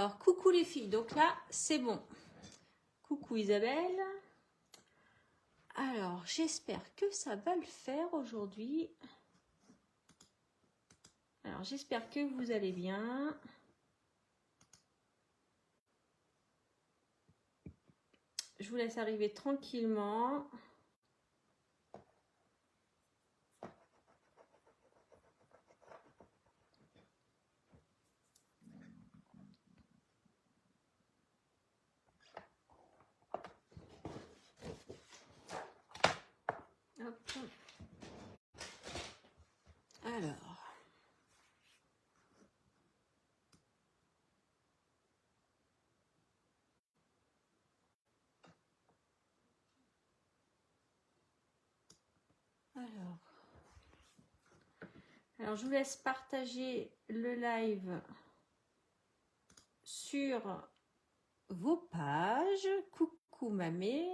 Alors, coucou les filles, donc là, c'est bon. Coucou Isabelle. Alors, j'espère que ça va le faire aujourd'hui. Alors, j'espère que vous allez bien. Je vous laisse arriver tranquillement. Hop. Alors, je vous laisse partager le live sur vos pages. Coucou Mamé,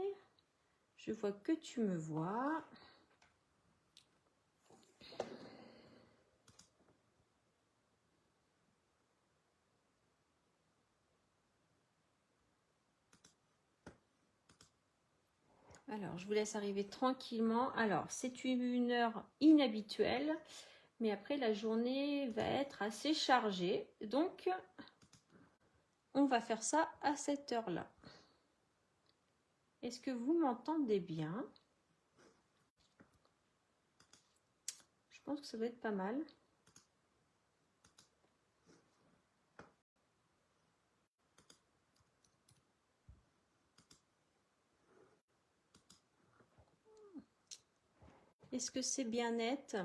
je vois que tu me vois. Alors, je vous laisse arriver tranquillement. Alors, c'est une heure inhabituelle, mais après, la journée va être assez chargée. Donc, on va faire ça à cette heure-là. Est-ce que vous m'entendez bien? Je pense que ça doit être pas mal. Est-ce que c'est bien net?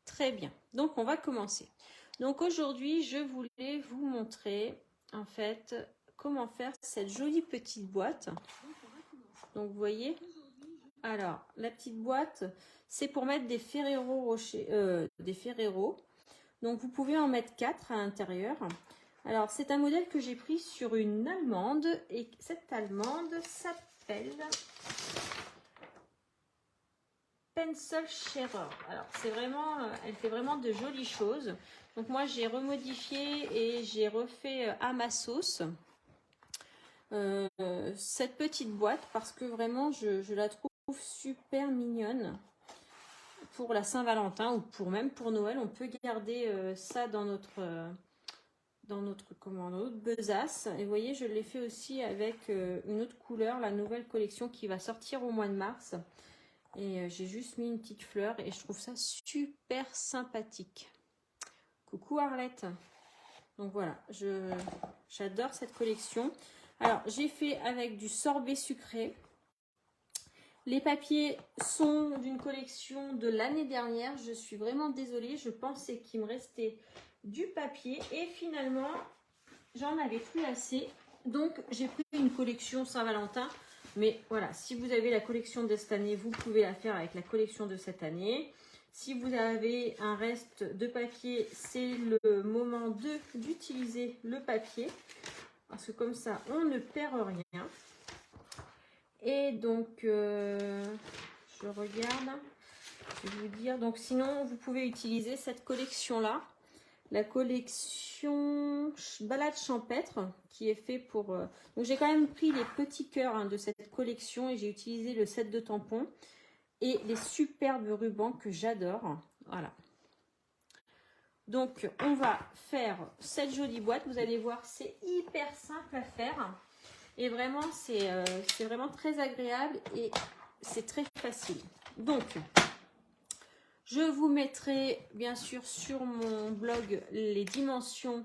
Très bien, donc on va commencer. Donc aujourd'hui, je voulais vous montrer en fait comment faire cette jolie petite boîte. Donc vous voyez, alors la petite boîte, c'est pour mettre des Ferrero Rocher, des Ferrero. Donc vous pouvez en mettre 4 à l'intérieur. Alors c'est un modèle que j'ai pris sur une allemande et cette allemande s'appelle Pencil Sharer. Alors c'est vraiment, elle fait vraiment de jolies choses. Donc moi j'ai remodifié et j'ai refait à ma sauce cette petite boîte parce que vraiment je la trouve super mignonne pour la Saint-Valentin ou même pour Noël. On peut garder ça dans notre besace. Et vous voyez, je l'ai fait aussi avec une autre couleur, la nouvelle collection qui va sortir au mois de mars. Et j'ai juste mis une petite fleur et je trouve ça super sympathique. Coucou Arlette. Donc voilà, j'adore cette collection. Alors, j'ai fait avec du sorbet sucré. Les papiers sont d'une collection de l'année dernière. Je suis vraiment désolée. Je pensais qu'il me restait du papier. Et finalement, j'en avais plus assez. Donc, j'ai pris une collection Saint-Valentin. Mais voilà, si vous avez la collection de cette année, vous pouvez la faire avec la collection de cette année. Si vous avez un reste de papier, c'est le moment d'utiliser le papier. Parce que comme ça, on ne perd rien. Et donc, je regarde, je vais vous dire. Donc sinon, vous pouvez utiliser cette collection-là. La collection Balade champêtre qui est fait pour... Donc j'ai quand même pris les petits cœurs de cette collection et j'ai utilisé le set de tampons et les superbes rubans que j'adore. Voilà. Donc on va faire cette jolie boîte. Vous allez voir, c'est hyper simple à faire. Et vraiment, c'est vraiment très agréable et c'est très facile. Donc, je vous mettrai bien sûr sur mon blog les dimensions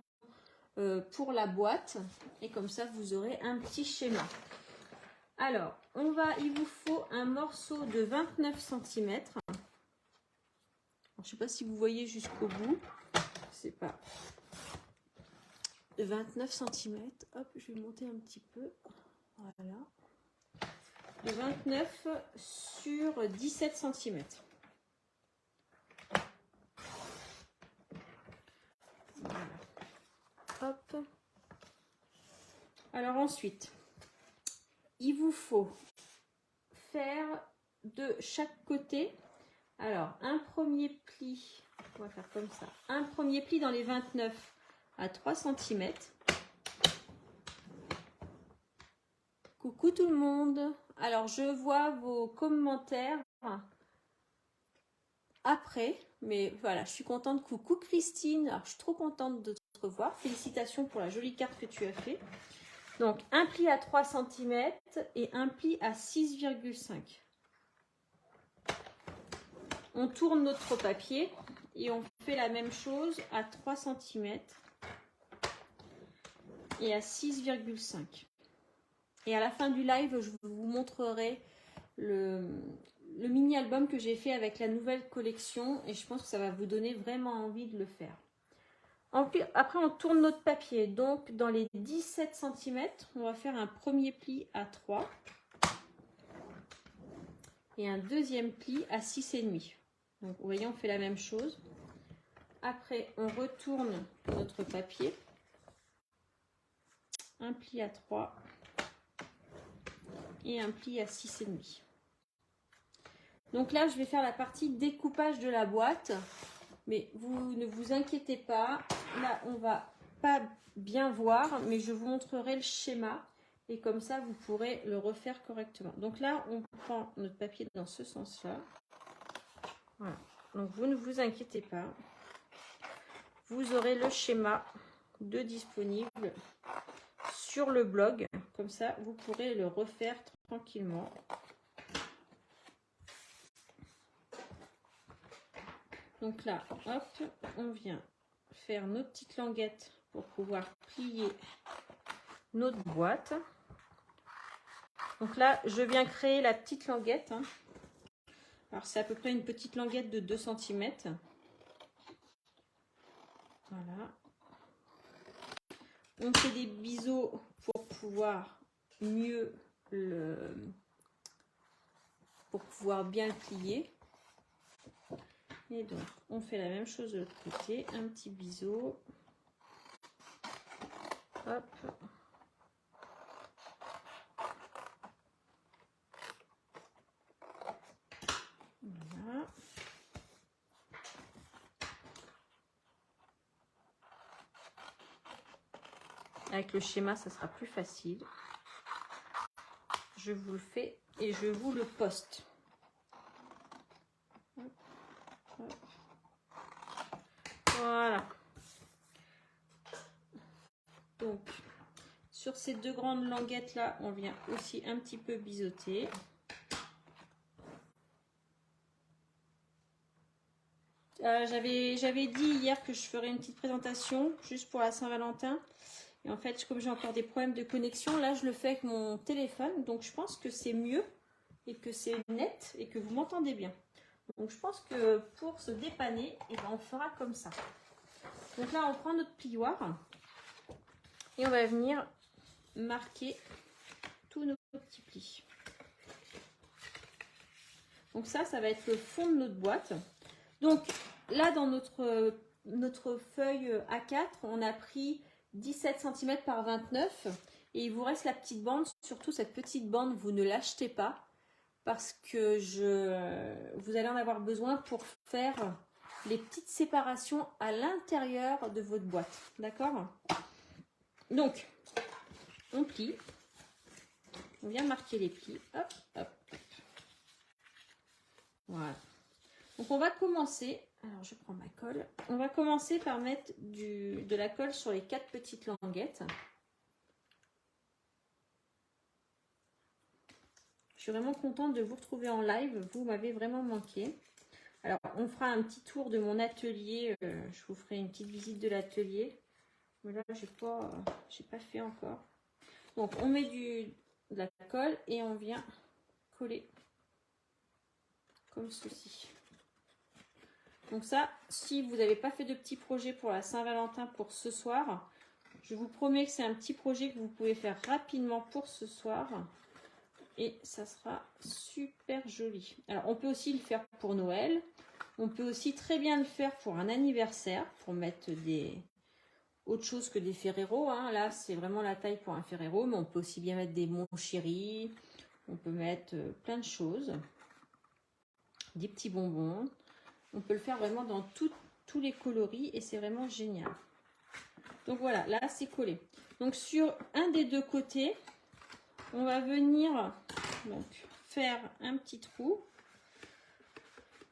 pour la boîte. Et comme ça, vous aurez un petit schéma. Alors, il vous faut un morceau de 29 cm. Je ne sais pas si vous voyez jusqu'au bout. C'est pas... De 29 cm. Hop, je vais monter un petit peu. Voilà. De 29 sur 17 cm. hop. Alors ensuite, il vous faut faire de chaque côté, alors un premier pli, on va faire comme ça, un premier pli dans les 29 à 3 cm. Coucou tout le monde, alors je vois vos commentaires après, mais voilà, je suis contente. Coucou Christine, alors, je suis trop contente de te revoir, félicitations pour la jolie carte que tu as fait. Donc un pli à 3 cm et un pli à 6,5. On tourne notre papier et on fait la même chose à 3 cm et à 6,5. Et à la fin du live, je vous montrerai le mini-album que j'ai fait avec la nouvelle collection et je pense que ça va vous donner vraiment envie de le faire. Après, on tourne notre papier. Donc, dans les 17 cm, on va faire un premier pli à 3 et un deuxième pli à 6,5. Donc, vous voyez, on fait la même chose. Après, on retourne notre papier. Un pli à 3 et un pli à 6,5. Donc là, je vais faire la partie découpage de la boîte. Mais vous ne vous inquiétez pas, là on va pas bien voir, mais je vous montrerai le schéma et comme ça vous pourrez le refaire correctement. Donc là on prend notre papier dans ce sens-là. Voilà. Donc vous ne vous inquiétez pas, vous aurez le schéma de disponible sur le blog, comme ça vous pourrez le refaire tranquillement. Donc là, hop, on vient faire nos petites languettes pour pouvoir plier notre boîte. Donc là, je viens créer la petite languette. Alors, c'est à peu près une petite languette de 2 cm. Voilà. On fait des biseaux pour pouvoir mieux pour pouvoir bien le plier. Et donc, on fait la même chose de l'autre côté. Un petit biseau. Hop. Voilà. Avec le schéma, ça sera plus facile. Je vous le fais et je vous le poste. Voilà. Donc, sur ces deux grandes languettes là, on vient aussi un petit peu biseauter. J'avais dit hier que je ferais une petite présentation juste pour la Saint-Valentin. Et en fait, comme j'ai encore des problèmes de connexion, là, je le fais avec mon téléphone. Donc, je pense que c'est mieux et que c'est net et que vous m'entendez bien. Donc, je pense que pour se dépanner, eh ben, on fera comme ça. Donc là, on prend notre plioir et on va venir marquer tous nos petits plis. Donc ça va être le fond de notre boîte. Donc là, dans notre feuille A4, on a pris 17 cm par 29 et il vous reste la petite bande. Surtout cette petite bande, vous ne l'achetez pas parce que vous allez en avoir besoin pour faire les petites séparations à l'intérieur de votre boîte. D'accord? Donc, on plie. On vient marquer les plis. Hop, hop. Voilà. Donc, on va commencer. Alors, je prends ma colle. On va commencer par mettre de la colle sur les 4 petites languettes. Je suis vraiment contente de vous retrouver en live. Vous m'avez vraiment manqué. Alors, on fera un petit tour de mon atelier. Je vous ferai une petite visite de l'atelier. Mais là, j'ai pas fait encore. Donc, on met de la colle et on vient coller comme ceci. Donc ça, si vous n'avez pas fait de petit projet pour la Saint-Valentin pour ce soir, je vous promets que c'est un petit projet que vous pouvez faire rapidement pour ce soir. Et ça sera super joli. Alors, on peut aussi le faire pour Noël. On peut aussi très bien le faire pour un anniversaire, pour mettre autre chose que des Ferrero. Hein. Là, c'est vraiment la taille pour un Ferrero, mais on peut aussi bien mettre des Mon Chéri. On peut mettre plein de choses. Des petits bonbons. On peut le faire vraiment dans tous les coloris et c'est vraiment génial. Donc voilà, là, c'est collé. Donc sur un des deux côtés, on va venir donc, faire un petit trou.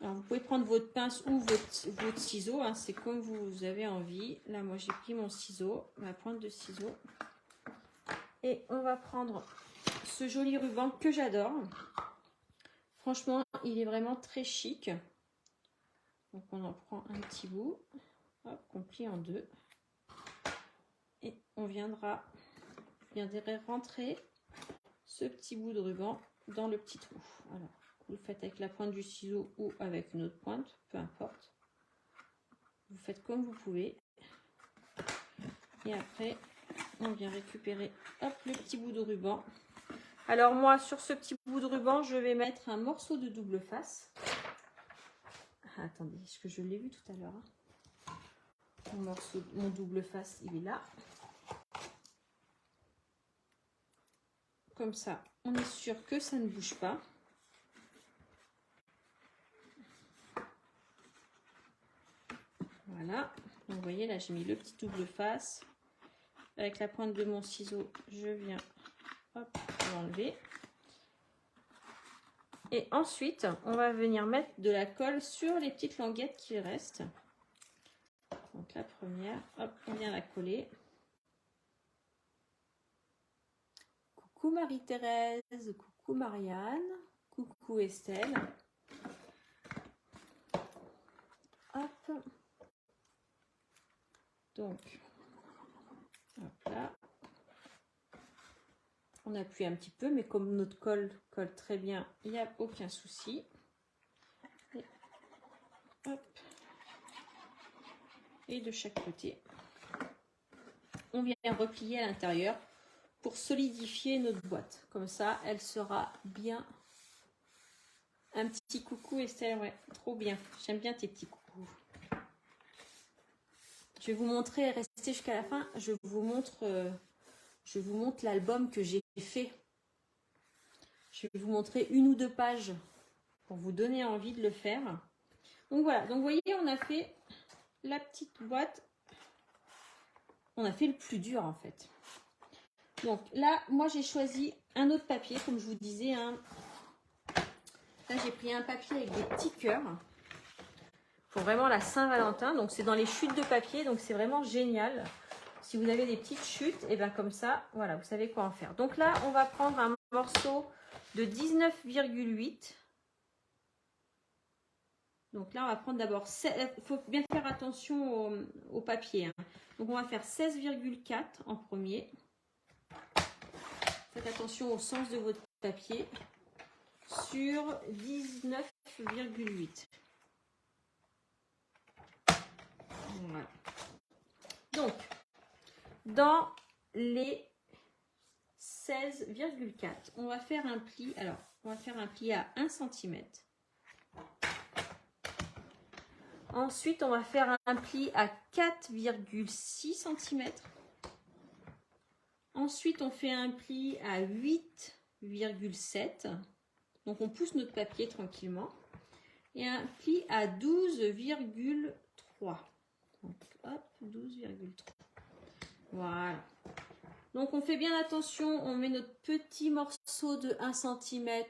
Alors, vous pouvez prendre votre pince ou votre ciseau, hein, c'est comme vous avez envie. Là, moi, j'ai pris mon ciseau, ma pointe de ciseau. Et on va prendre ce joli ruban que j'adore. Franchement, il est vraiment très chic. Donc, on en prend un petit bout, hop, qu'on plie en deux. Et on viendrait rentrer ce petit bout de ruban dans le petit trou. Alors, vous le faites avec la pointe du ciseau ou avec une autre pointe, peu importe. Vous faites comme vous pouvez. Et après, on vient récupérer hop, le petit bout de ruban. Alors moi, sur ce petit bout de ruban, je vais mettre un morceau de double face. Ah, attendez, est-ce que je l'ai vu tout à l'heure? Mon double face, il est là. Comme ça, on est sûr que ça ne bouge pas. Voilà, donc vous voyez là j'ai mis le petit double face. Avec la pointe de mon ciseau, je viens l'enlever. Et ensuite, on va venir mettre de la colle sur les petites languettes qui restent. Donc la première, hop, on vient la coller. Coucou Marie-Thérèse, coucou Marianne, coucou Estelle. Hop. Donc, hop là. On appuie un petit peu, mais comme notre colle colle très bien, il n'y a aucun souci. Et, hop. Et de chaque côté, on vient replier à l'intérieur pour solidifier notre boîte. Comme ça, elle sera bien. Un petit coucou Estelle, ouais, trop bien. J'aime bien tes petits coucous. Je vais vous montrer, restez jusqu'à la fin, je vous montre l'album que j'ai fait. Je vais vous montrer une ou deux pages pour vous donner envie de le faire. Donc voilà, donc vous voyez, on a fait la petite boîte. On a fait le plus dur en fait. Donc là, moi j'ai choisi un autre papier, comme je vous disais. Hein. Là, j'ai pris un papier avec des petits cœurs. Pour vraiment la Saint-Valentin. Donc c'est dans les chutes de papier, donc c'est vraiment génial. Si vous avez des petites chutes, et bien comme ça, voilà, vous savez quoi en faire. Donc là, on va prendre un morceau de 19,8. Donc là, on va prendre d'abord, il faut bien faire attention au papier. Hein. Donc on va faire 16,4 en premier. Faites attention au sens de votre papier. Sur 19,8. Voilà. Donc, dans les 16,4, on va faire un pli. Alors, on va faire un pli à 1 cm. Ensuite, on va faire un pli à 4,6 cm. Ensuite, on fait un pli à 8,7. Donc, on pousse notre papier tranquillement. Et un pli à 12,3. Donc, hop, 12,3. Voilà. Donc, on fait bien attention. On met notre petit morceau de 1 cm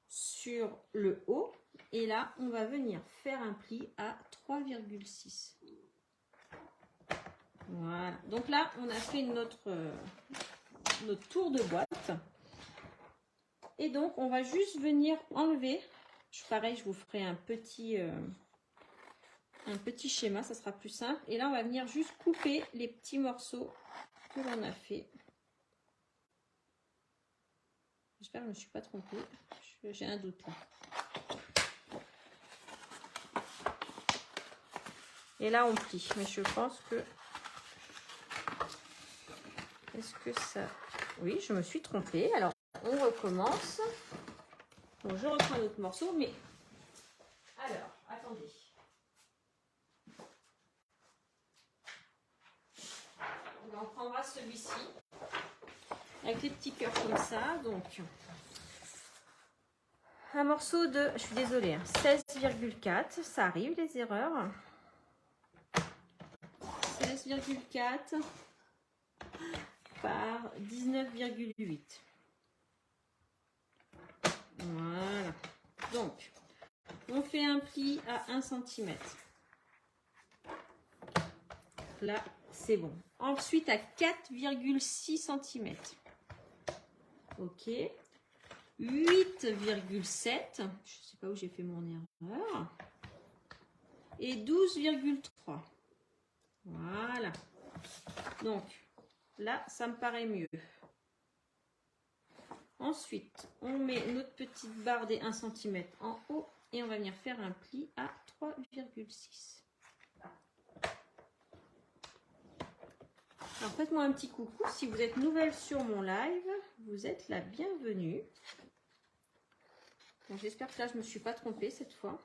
sur le haut. Et là, on va venir faire un pli à 3,6. Voilà. Donc là, on a fait notre tour de boîte. Et donc, on va juste venir enlever. Pareil, je vous ferai un petit schéma, ça sera plus simple. Et là, on va venir juste couper les petits morceaux que l'on a fait. J'espère que je ne me suis pas trompée. J'ai un doute là. Et là, on plie. Mais je pense que... Est-ce que ça... Oui, je me suis trompée. Alors, on recommence. Donc, je reprends un autre morceau, mais... Alors, attendez. on prendra celui-ci avec les petits cœurs comme ça. Donc, un morceau de, je suis désolée, hein, 16,4. Ça arrive les erreurs. 16,4 par 19,8. Voilà. Donc, on fait un pli à 1 cm. Là, c'est bon. Ensuite, à 4,6 cm. Ok. 8,7. Je ne sais pas où j'ai fait mon erreur. Et 12,3. Voilà. Donc, là, ça me paraît mieux. Ensuite, on met notre petite barre des 1 cm en haut et on va venir faire un pli à 3,6. Alors, faites-moi un petit coucou. Si vous êtes nouvelle sur mon live, vous êtes la bienvenue. Bon, j'espère que là, je ne me suis pas trompée cette fois.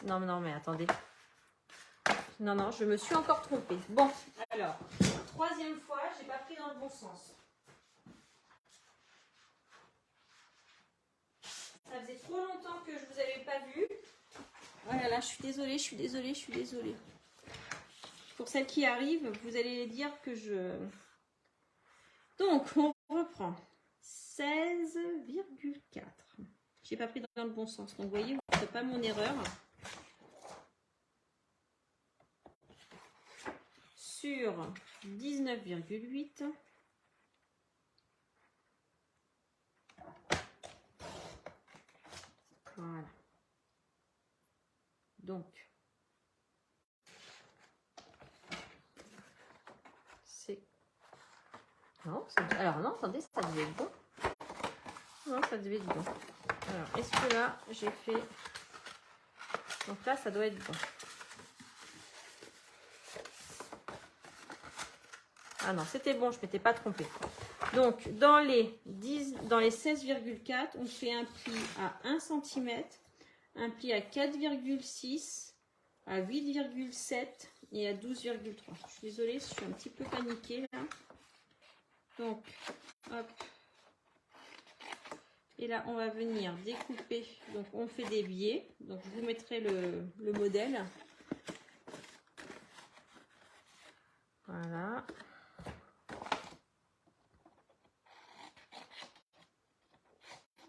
Non, mais attendez. Non, je me suis encore trompée. Bon, alors, troisième fois, j'ai pas pris dans le bon sens. Ça faisait trop longtemps que je vous avais pas vu. Voilà, là, je suis désolée. Pour celles qui arrivent, vous allez dire que je... Donc, on reprend. 16,4. J'ai pas pris dans le bon sens. Donc, vous voyez, vous ne faites pas mon erreur. Sur 19,8. Voilà. Donc, c'est... Non, alors non, attendez, ça devait être bon. Non, ça devait être bon. Alors, est-ce que là, j'ai fait... Donc là, ça doit être bon. Ah non, c'était bon, je ne m'étais pas trompée. Donc, dans les 16,4, on fait un pli à 1 cm, un pli à 4,6, à 8,7 et à 12,3. Je suis désolée, je suis un petit peu paniquée là. Donc, hop. Et là, on va venir découper. Donc, on fait des biais. Donc, je vous mettrai le modèle. Voilà.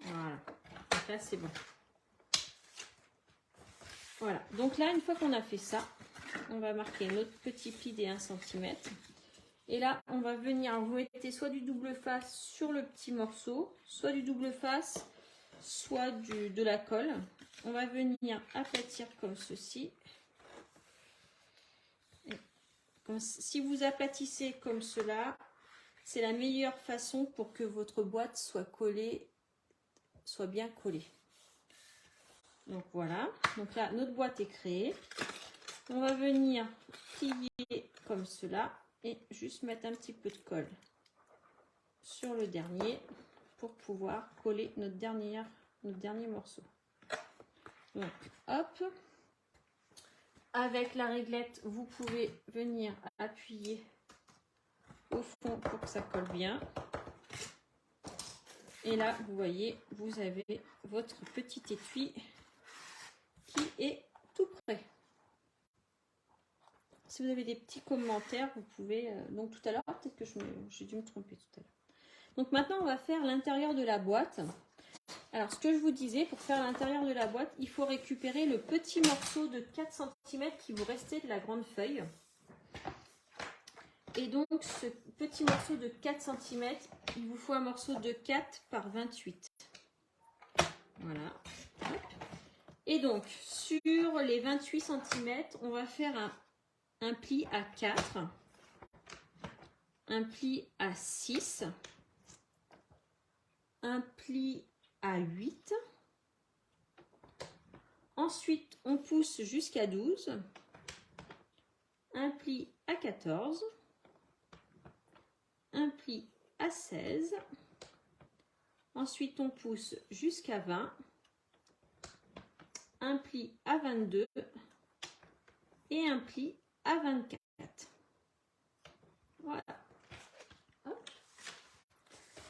Voilà. Donc là, c'est bon. Voilà. Donc là, une fois qu'on a fait ça, on va marquer notre petit pli des 1 cm. Et là, on va venir, vous mettez soit du double face sur le petit morceau, soit du double face, soit de la colle. On va venir aplatir comme ceci. Si vous aplatissez comme cela, c'est la meilleure façon pour que votre boîte soit collée, soit bien collée. Donc voilà, donc là notre boîte est créée. On va venir plier comme cela et juste mettre un petit peu de colle sur le dernier pour pouvoir coller notre dernier morceau. Donc hop, avec la réglette vous pouvez venir appuyer au fond pour que ça colle bien. Et là vous voyez, vous avez votre petit étui qui est tout prêt. Si vous avez des petits commentaires, vous pouvez... donc tout à l'heure, peut-être que j'ai dû me tromper tout à l'heure. Donc maintenant, on va faire l'intérieur de la boîte. Alors, ce que je vous disais, pour faire l'intérieur de la boîte, il faut récupérer le petit morceau de 4 cm qui vous restait de la grande feuille. Et donc, ce petit morceau de 4 cm, il vous faut un morceau de 4 par 28. Voilà. Et donc, sur les 28 cm, on va faire un pli à 4, un pli à 6, un pli à 8. Ensuite, on pousse jusqu'à 12, un pli à 14, un pli à 16. Ensuite, on pousse jusqu'à 20 un pli à 22 et un pli à 24. Voilà. Hop.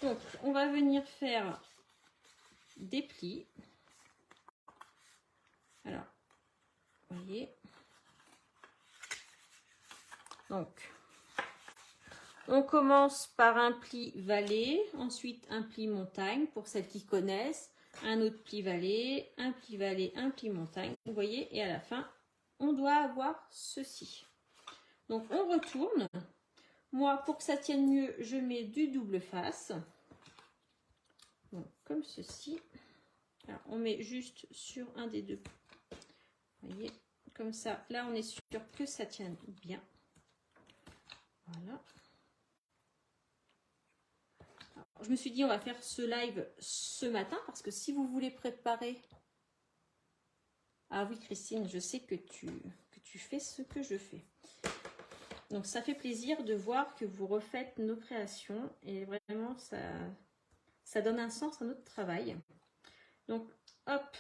Donc, on va venir faire des plis. Alors, vous voyez. Donc, on commence par un pli vallée, ensuite un pli montagne pour celles qui connaissent, un autre pli vallée, un pli montagne. Vous voyez, et à la fin, on doit avoir ceci. Donc, on retourne. Moi, pour que ça tienne mieux, je mets du double face. Donc, comme ceci. Alors, on met juste sur un des deux. Vous voyez, comme ça. Là, on est sûr que ça tienne bien. Voilà. Alors, je me suis dit, on va faire ce live ce matin parce que si vous voulez préparer... Ah oui, Christine, je sais que tu fais ce que je fais. Donc, ça fait plaisir de voir que vous refaites nos créations et vraiment, ça donne un sens à notre travail. Donc, hop,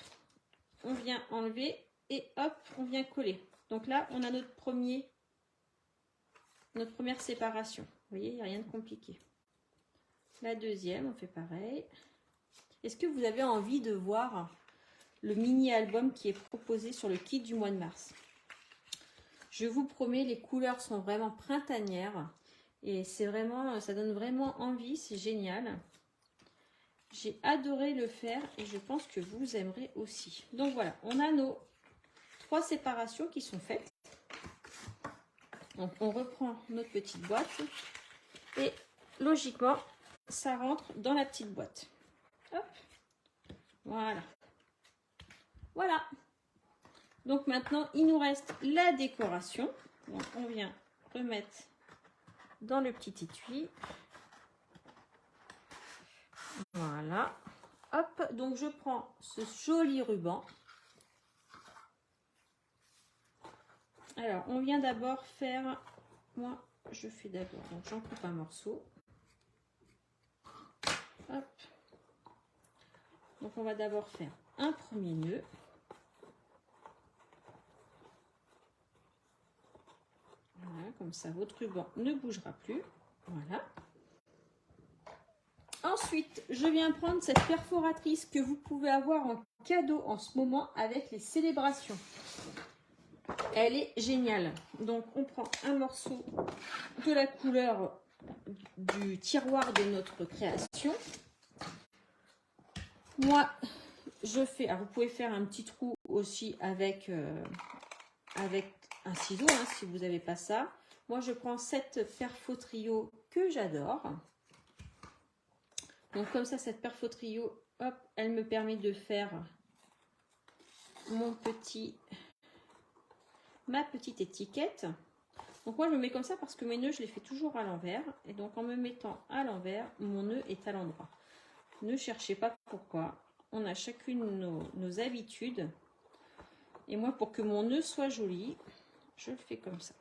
on vient enlever et hop, on vient coller. Donc là, on a notre première séparation. Vous voyez, il n'y a rien de compliqué. La deuxième, on fait pareil. Est-ce que vous avez envie de voir le mini-album qui est proposé sur le kit du mois de mars? Je vous promets, les couleurs sont vraiment printanières et c'est vraiment, ça donne vraiment envie, c'est génial. J'ai adoré le faire et je pense que vous aimerez aussi. Donc voilà, on a nos 3 séparations qui sont faites. Donc on reprend notre petite boîte et logiquement, ça rentre dans la petite boîte. Hop, voilà. Voilà. Donc maintenant, il nous reste la décoration. Donc on vient remettre dans le petit étui. Voilà. Hop, donc je prends ce joli ruban. Alors, on vient d'abord faire... Moi, je fais d'abord... Donc, j'en coupe un morceau. Hop. Donc, on va d'abord faire un premier nœud. Voilà, comme ça, votre ruban ne bougera plus. Voilà. Ensuite, je viens prendre cette perforatrice que vous pouvez avoir en cadeau en ce moment avec les célébrations. Elle est géniale. Donc, on prend un morceau de la couleur du tiroir de notre création. Moi, je fais... Alors, vous pouvez faire un petit trou aussi avec un ciseau, hein, si vous n'avez pas ça. Moi, je prends cette perfo trio que j'adore. Donc, comme ça, cette perfo trio, hop, elle me permet de faire ma petite étiquette. Donc, moi, je me mets comme ça parce que mes nœuds, je les fais toujours à l'envers. Et donc, en me mettant à l'envers, mon nœud est à l'endroit. Ne cherchez pas pourquoi. On a chacune nos habitudes. Et moi, pour que mon nœud soit joli, je le fais comme ça.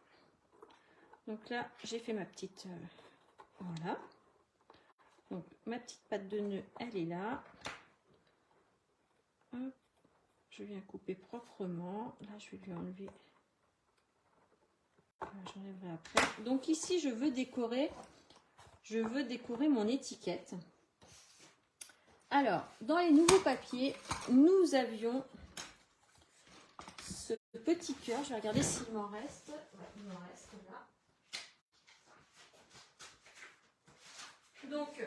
Donc là, j'ai fait ma petite... voilà. Donc, ma petite patte de nœud, elle est là. Hop. Je viens couper proprement. Là, je vais lui enlever. J'enlèverai après. Donc ici, je veux décorer mon étiquette. Alors, dans les nouveaux papiers, nous avions ce petit cœur. Je vais regarder s'il m'en reste. Ouais, il m'en reste là. Donc,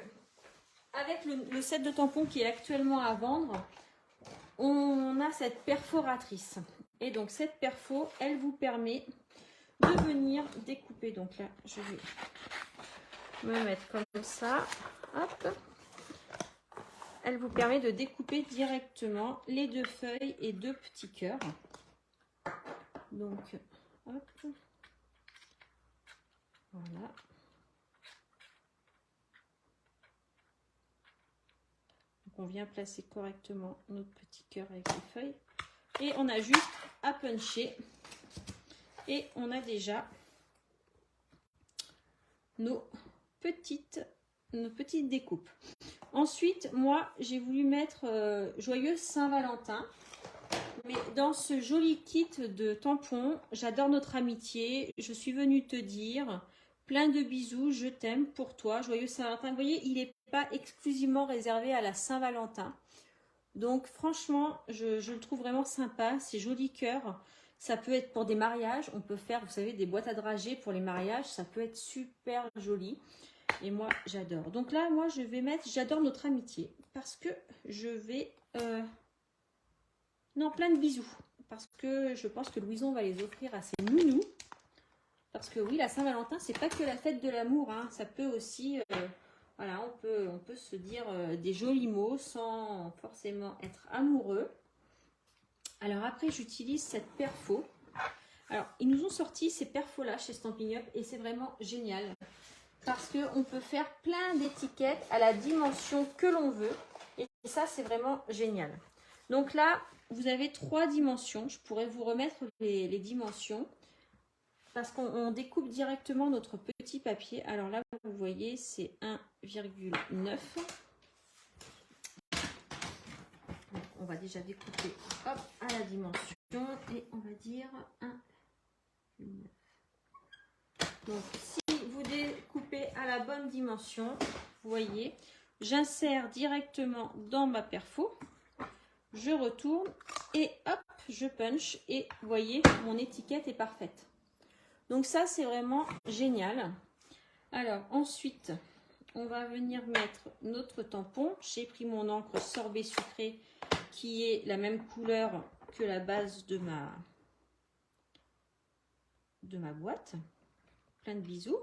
avec le set de tampons qui est actuellement à vendre, on a cette perforatrice. Et donc, cette perfo, elle vous permet de venir découper. Donc là, je vais me mettre comme ça. Hop. Elle vous permet de découper directement les 2 feuilles et 2 petits cœurs. Donc, hop. Voilà. Donc, on vient placer correctement notre petit cœur avec les feuilles. Et on a juste à puncher. Et on a déjà nos petites découpes. Ensuite, moi, j'ai voulu mettre Joyeux Saint-Valentin. Mais dans ce joli kit de tampons, j'adore notre amitié. Je suis venue te dire plein de bisous, je t'aime pour toi. Joyeux Saint-Valentin. Vous voyez, il n'est pas exclusivement réservé à la Saint-Valentin. Donc franchement, je le trouve vraiment sympa. Ces jolis cœurs. Ça peut être pour des mariages. On peut faire, vous savez, des boîtes à dragées pour les mariages. Ça peut être super joli. Et moi, j'adore. Donc là, moi, je vais mettre j'adore notre amitié. Parce que je vais... Non, plein de bisous. Parce que je pense que Louison va les offrir à ses nounous. Parce que oui, la Saint-Valentin, c'est pas que la fête de l'amour. Hein. Ça peut aussi... voilà, on peut se dire des jolis mots sans forcément être amoureux. Alors après, j'utilise cette perfo. Alors, ils nous ont sorti ces perfos-là chez Stampin' Up. Et c'est vraiment génial. Parce qu'on peut faire plein d'étiquettes à la dimension que l'on veut. Et ça, c'est vraiment génial. Donc là, vous avez 3 dimensions. Je pourrais vous remettre les dimensions. Parce qu'on découpe directement notre petit papier. Alors là, vous voyez, c'est 1,9. On va déjà découper hop, à la dimension. Et on va dire 1,9. Donc, si vous découpez à la bonne dimension, vous voyez, j'insère directement dans ma perfo. Je retourne et hop, je punch. Et vous voyez, mon étiquette est parfaite. Donc ça, c'est vraiment génial. Alors, ensuite, on va venir mettre notre tampon. J'ai pris mon encre sorbet sucré qui est la même couleur que la base de ma boîte. Plein de bisous.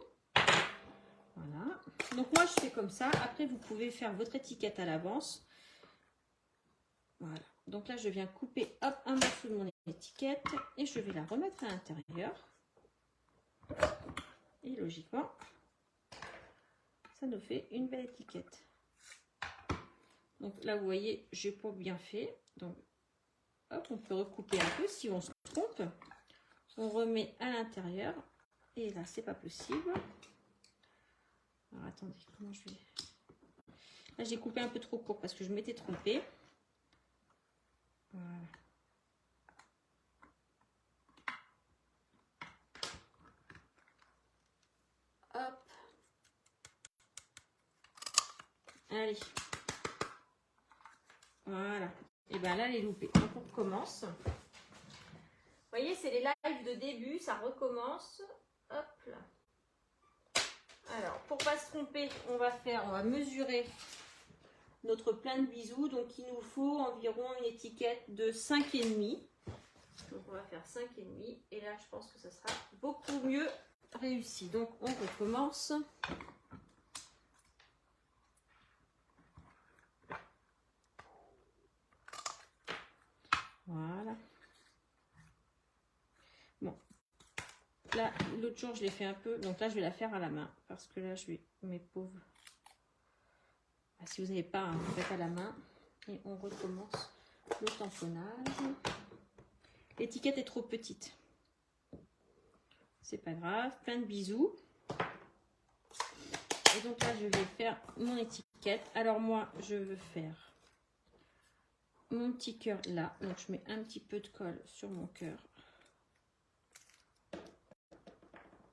Voilà. Donc moi, je fais comme ça. Après, vous pouvez faire votre étiquette à l'avance. Voilà. Donc là, je viens couper hop, un morceau de mon étiquette et je vais la remettre à l'intérieur. Et logiquement, ça nous fait une belle étiquette. Donc là, vous voyez, j'ai pas bien fait. Donc, hop, on peut recouper un peu si on se trompe. On remet à l'intérieur. Et là, c'est pas possible. Alors, attendez, comment je vais... Là, j'ai coupé un peu trop court parce que je m'étais trompée. Voilà. Hop. Allez. Voilà. Et bien là, les loupés. Donc, on recommence. Vous voyez, c'est les lives de début. Ça recommence. Hop là. Alors, pour pas se tromper, on va mesurer notre plein de bisous. Donc, il nous faut environ une étiquette de 5,5. Donc, on va faire 5,5. Et là, je pense que ça sera beaucoup mieux réussi. Donc, on recommence. Voilà. Bon. Là, l'autre jour, je l'ai fait un peu. Donc là, je vais la faire à la main. Parce que là, je vais... Mes pauvres... Si vous n'avez pas, vous faites à la main. Et on recommence le tamponnage. L'étiquette est trop petite. C'est pas grave. Plein de bisous. Et donc là, je vais faire mon étiquette. Alors moi, je veux faire mon petit cœur là. Donc je mets un petit peu de colle sur mon cœur.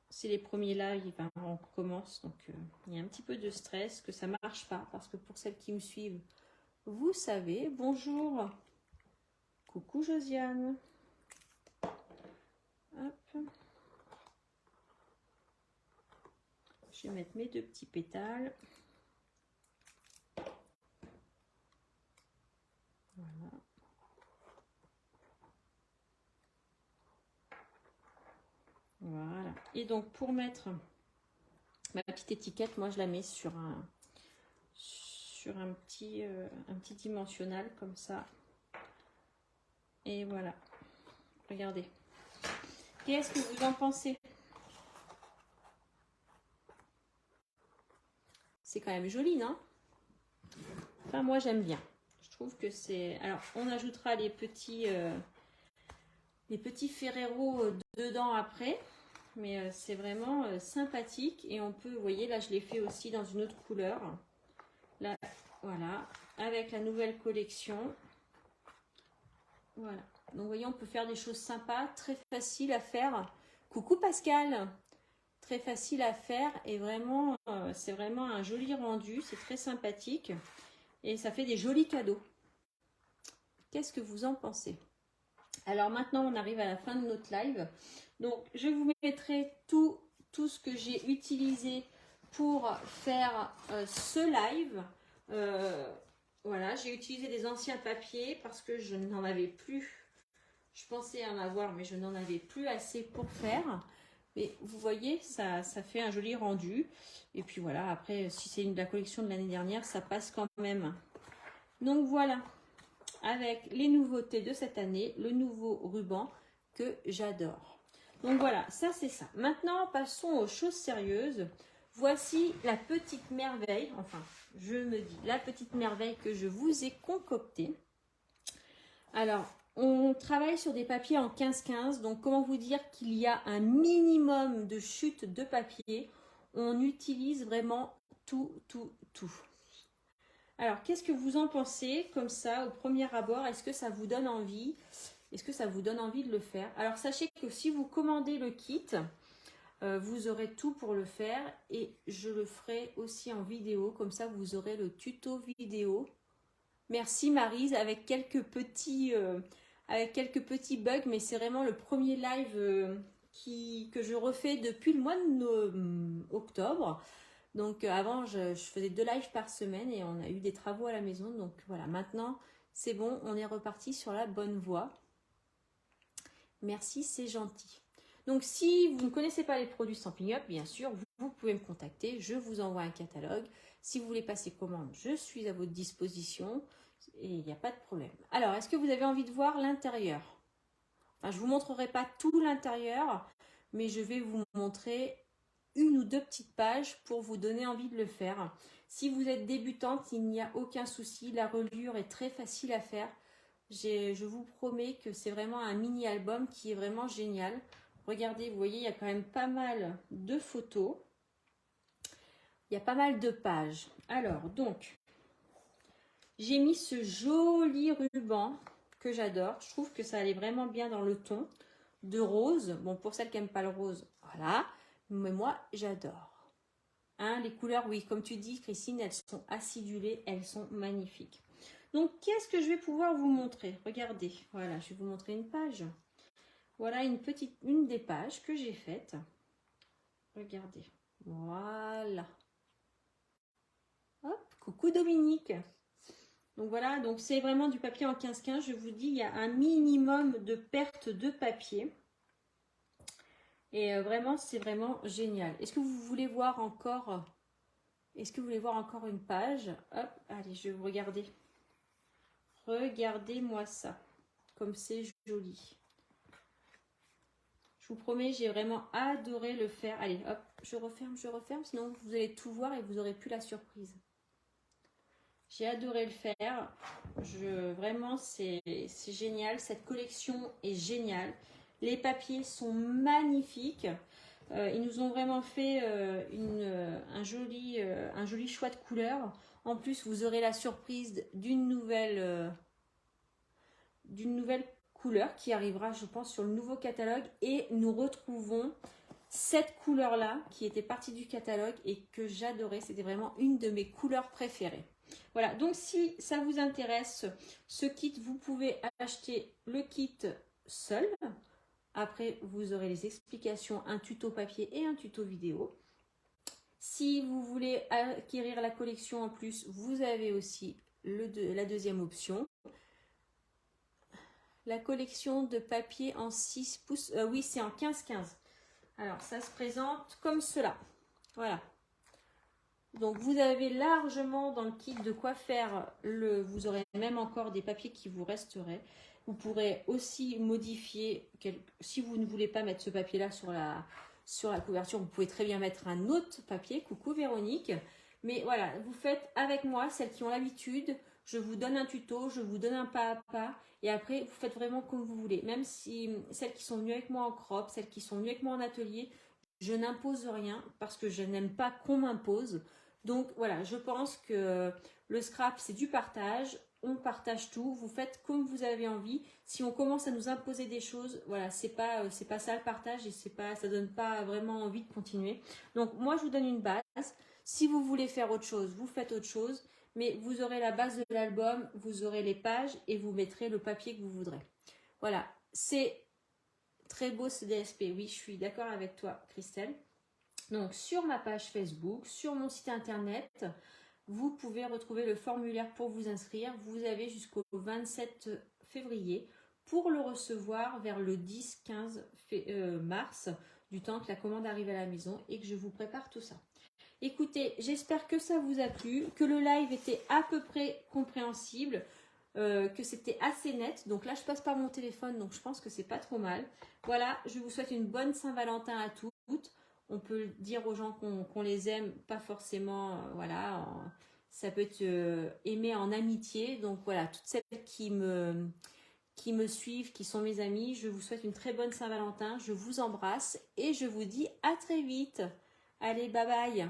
C'est les premiers lives, on commence. Donc il y a un petit peu de stress que ça ne marche pas. Parce que pour celles qui me suivent, vous savez. Bonjour. Coucou Josiane. Hop. Je vais mettre mes 2 petits pétales. Voilà. Voilà. Et donc pour mettre ma petite étiquette, moi je la mets sur un petit dimensionnel comme ça. Et voilà. Regardez. Qu'est-ce que vous en pensez? C'est quand même joli, non? Enfin, moi j'aime bien. Je trouve que c'est... Alors, on ajoutera les petits Ferrero dedans après. Mais c'est vraiment sympathique. Et on peut, vous voyez, là je l'ai fait aussi dans une autre couleur. Là, voilà. Avec la nouvelle collection. Voilà. Donc, vous voyez, on peut faire des choses sympas, très faciles à faire. Coucou Pascal! Très facile à faire et vraiment, c'est vraiment un joli rendu. C'est très sympathique et ça fait des jolis cadeaux. Qu'est-ce que vous en pensez? Alors maintenant, on arrive à la fin de notre live. Donc, je vous mettrai tout ce que j'ai utilisé pour faire ce live. Voilà, j'ai utilisé des anciens papiers parce que je n'en avais plus. Je pensais en avoir, mais je n'en avais plus assez pour faire. Mais vous voyez, ça fait un joli rendu. Et puis voilà, après, si c'est la collection de l'année dernière, ça passe quand même. Donc voilà, avec les nouveautés de cette année, le nouveau ruban que j'adore. Donc voilà, ça c'est ça. Maintenant, passons aux choses sérieuses. Voici la petite merveille, enfin, je me dis, la petite merveille que je vous ai concoctée. Alors, on travaille sur des papiers en 15-15, donc comment vous dire qu'il y a un minimum de chute de papier. On utilise vraiment tout. Alors, qu'est-ce que vous en pensez comme ça au premier abord? Est-ce que ça vous donne envie? Est-ce que ça vous donne envie de le faire? Alors, sachez que si vous commandez le kit, vous aurez tout pour le faire et je le ferai aussi en vidéo. Comme ça, vous aurez le tuto vidéo. Merci Maryse, avec quelques petits bugs, mais c'est vraiment le premier live que je refais depuis le mois d'octobre. Donc avant, je faisais 2 lives par semaine et on a eu des travaux à la maison. Donc voilà, maintenant c'est bon, on est reparti sur la bonne voie. Merci, c'est gentil. Donc si vous ne connaissez pas les produits Stampin' Up, bien sûr, vous pouvez me contacter. Je vous envoie un catalogue. Si vous voulez passer commande, je suis à votre disposition. Et il n'y a pas de problème. Alors, est-ce que vous avez envie de voir l'intérieur? Enfin, je ne vous montrerai pas tout l'intérieur, mais je vais vous montrer 1 ou 2 petites pages pour vous donner envie de le faire. Si vous êtes débutante, il n'y a aucun souci. La reliure est très facile à faire. Je vous promets que c'est vraiment un mini-album qui est vraiment génial. Regardez, vous voyez, il y a quand même pas mal de photos. Il y a pas mal de pages. Alors, donc, j'ai mis ce joli ruban que j'adore. Je trouve que ça allait vraiment bien dans le ton de rose. Bon, pour celles qui n'aiment pas le rose, voilà. Mais moi, j'adore. Hein, les couleurs, oui, comme tu dis, Christine, elles sont acidulées. Elles sont magnifiques. Donc, qu'est-ce que je vais pouvoir vous montrer? Regardez, voilà, je vais vous montrer une page. Voilà une des pages que j'ai faites. Regardez, voilà. Hop, coucou Dominique. Donc voilà, donc c'est vraiment du papier en 15-15. Je vous dis, il y a un minimum de perte de papier. Et vraiment, c'est vraiment génial. Est-ce que vous voulez voir encore une page? Hop, allez, je vais vous regarder. Regardez-moi ça. Comme c'est joli. Je vous promets, j'ai vraiment adoré le faire. Allez, hop, je referme, sinon vous allez tout voir et vous n'aurez plus la surprise. J'ai adoré le faire. Vraiment, c'est génial. Cette collection est géniale. Les papiers sont magnifiques. Ils nous ont vraiment fait un joli choix de couleurs. En plus, vous aurez la surprise d'une nouvelle couleur qui arrivera, je pense, sur le nouveau catalogue. Et nous retrouvons cette couleur-là qui était partie du catalogue et que j'adorais. C'était vraiment une de mes couleurs préférées. Voilà, donc si ça vous intéresse, ce kit, vous pouvez acheter le kit seul. Après, vous aurez les explications, un tuto papier et un tuto vidéo. Si vous voulez acquérir la collection en plus, vous avez aussi la deuxième option. La collection de papier en 6 pouces, oui, c'est en 15-15. Alors, ça se présente comme cela. Voilà. Donc, vous avez largement dans le kit de quoi faire. Vous aurez même encore des papiers qui vous resteraient. Vous pourrez aussi modifier, si vous ne voulez pas mettre ce papier-là sur la couverture, vous pouvez très bien mettre un autre papier. Coucou Véronique. Mais voilà, vous faites avec moi, celles qui ont l'habitude. Je vous donne un tuto, je vous donne un pas à pas. Et après, vous faites vraiment comme vous voulez. Même si celles qui sont venues avec moi en crop, celles qui sont venues avec moi en atelier, je n'impose rien parce que je n'aime pas qu'on m'impose. Donc voilà, je pense que le scrap, c'est du partage. on partage tout, vous faites comme vous avez envie. Si on commence à nous imposer des choses, voilà, c'est pas ça le partage et ça donne pas vraiment envie de continuer. Donc moi je vous donne une base. Si vous voulez faire autre chose, vous faites autre chose, mais vous aurez la base de l'album, vous aurez les pages et vous mettrez le papier que vous voudrez. Voilà, c'est très beau ce DSP. Oui, je suis d'accord avec toi, Christelle. Donc sur ma page Facebook, sur mon site internet, vous pouvez retrouver le formulaire pour vous inscrire. Vous avez jusqu'au 27 février pour le recevoir vers le 10-15 mars, du temps que la commande arrive à la maison et que je vous prépare tout ça. Écoutez, j'espère que ça vous a plu, que le live était à peu près compréhensible, que c'était assez net. Donc là, je passe par mon téléphone, donc je pense que c'est pas trop mal. Voilà, je vous souhaite une bonne Saint-Valentin à toutes. On peut dire aux gens qu'on les aime, pas forcément, voilà, ça peut être aimé en amitié. Donc voilà, toutes celles qui me suivent, qui sont mes amis, je vous souhaite une très bonne Saint-Valentin. Je vous embrasse et je vous dis à très vite. Allez, bye bye.